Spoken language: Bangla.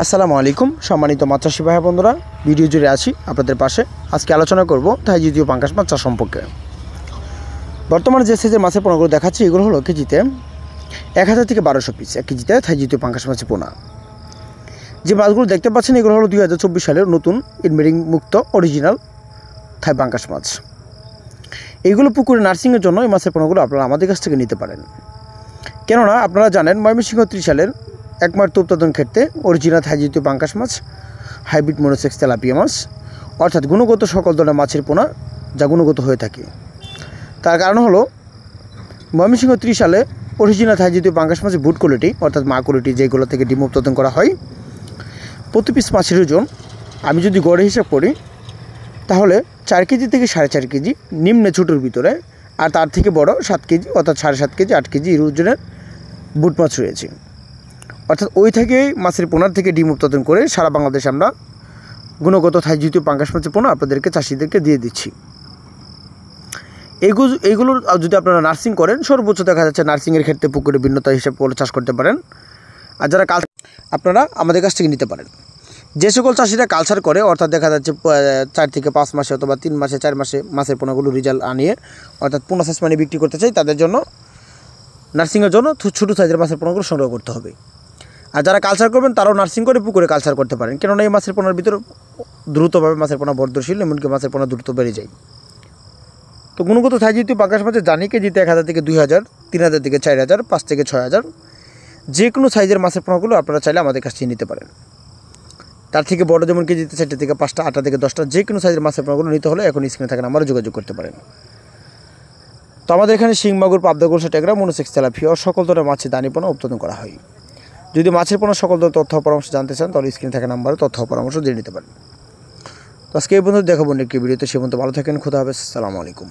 আসসালামু আলাইকুম সম্মানিত মাছ চাষি ভাই বন্ধুরা, ভিডিও জুড়ে আছি আপনাদের পাশে। আজকে আলোচনা করব থাই জাতীয় পাঙ্গাস মাছ চাষ সম্পর্কে। বর্তমানে যে সাইজের মাছের পোনাগুলো দেখাচ্ছি এগুলো হলো কেজিতে 1000 থেকে 1200 পিস, 1 কেজিতে থাই জাতীয় পাঙ্গাস মাছের পোনা। যে মাছগুলো দেখতে পাচ্ছেন এগুলো হলো 2024 সালের নতুন ইনব্রিডিং মুক্ত অরিজিনাল থাই পাঙ্গাস মাছ। এইগুলো পুকুরে নার্সিংয়ের জন্য এই মাছের পোনাগুলো আপনারা আমাদের কাছ থেকে নিতে পারেন। কেননা আপনারা জানেন ময়মনসিংহ 30 সালের একমাত্র উৎপাদন ক্ষেত্রে অরিজিনাল থাই জাতীয় পাঙ্গাস মাছ, হাইব্রিড মনোসেক্স তেলাপিয়া মাছ, অর্থাৎ গুণগত সকল ধরনের মাছের পোনা যা গুণগত হয়ে থাকে। তার কারণ হলো ময়মনসিংহ 30 সালে অরিজিনাল থাই জাতীয় পাঙ্গাস মাছের বুট কোয়ালিটি অর্থাৎ মা কোয়ালিটি যেগুলো থেকে ডিম উৎপাদন করা হয়, প্রতি পিস মাছের ওজন আমি যদি গড়ে হিসাব করি তাহলে 4 কেজি থেকে 4.5 কেজি নিম্নে ছোটোর ভিতরে, আর তার থেকে বড় 7 কেজি অর্থাৎ 7.5 কেজি 8 কেজি এর ওজনের বুট মাছ রয়েছে। অর্থাৎ ওই থেকেই মাছের পোনার থেকে ডিম উৎপাদন করে সারা বাংলাদেশে আমরা গুণগত থাই জাতীয় পাঙ্গাস মাছের পোনা আপনাদেরকে চাষিদেরকে দিয়ে দিচ্ছি। এইগুলোর যদি আপনারা নার্সিং করেন, সর্বোচ্চ দেখা যাচ্ছে নার্সিংয়ের ক্ষেত্রে পুকুরে ভিন্নতা হিসাবে করে চাষ করতে পারেন। আর যারা আপনারা আমাদের কাছ থেকে নিতে পারেন। যে সকল চাষিরা কালচার করে অর্থাৎ দেখা যাচ্ছে 4 থেকে 5 মাসে অথবা 3 মাসে 4 মাসে মাছের পোনাগুলো রেজাল্ট আনিয়ে অর্থাৎ পোনা চাষ মানে বিক্রি করতে চাই, তাদের জন্য নার্সিংয়ের জন্য ছোটো সাইজের মাছের পোনাগুলো সংগ্রহ করতে হবে। আর যারা কালচার করবেন তারাও নার্সিং করে পুকুরে কালচার করতে পারেন, কেননা এই মাছের পোনার ভিতরে দ্রুতভাবে মাছের পোনা বর্ধনশীল, এমনকি মাছের পোনা দ্রুত বেড়ে যায়। তো গুণগত থাই জাতীয় পাঙ্গাস মাছের জানি কেজিতে 1000 থেকে 2000, 3000 থেকে 4000, 5 থেকে 6000 যে কোনো সাইজের মাছের পোনাগুলো আপনারা চাইলে আমাদের কাছ থেকে নিতে পারেন। তার থেকে বড় যেমন কেজিতে 4 থেকে 5টা, 8টা থেকে 10টা যে কোনো সাইজের মাছের পোনাগুলো নিতে হলে এখন স্ক্রিনে থাকেন আমরা যোগাযোগ করতে পারেন। তো আমাদের এখানে শিং মাগুর, পাবদা, গোলসা, ট্যাংরা, মনোসেক্স তেলাপিয়া সকল ধরনের মাছের দানি পোনা উৎপাদন করা হয়। যদি মাছের পোনা সকল ধরনের তথ্য পরামর্শ জানতে চান তাহলে স্ক্রিনে থাকা নাম্বারে তথ্য পরামর্শ দিয়ে নিতে পারেন। তো আজকে এই বন্ধু দেখাবো একটি ভিডিওতে, সে পর্যন্ত ভালো থাকেন, খোদা হাফেজ, আসসালামু আলাইকুম।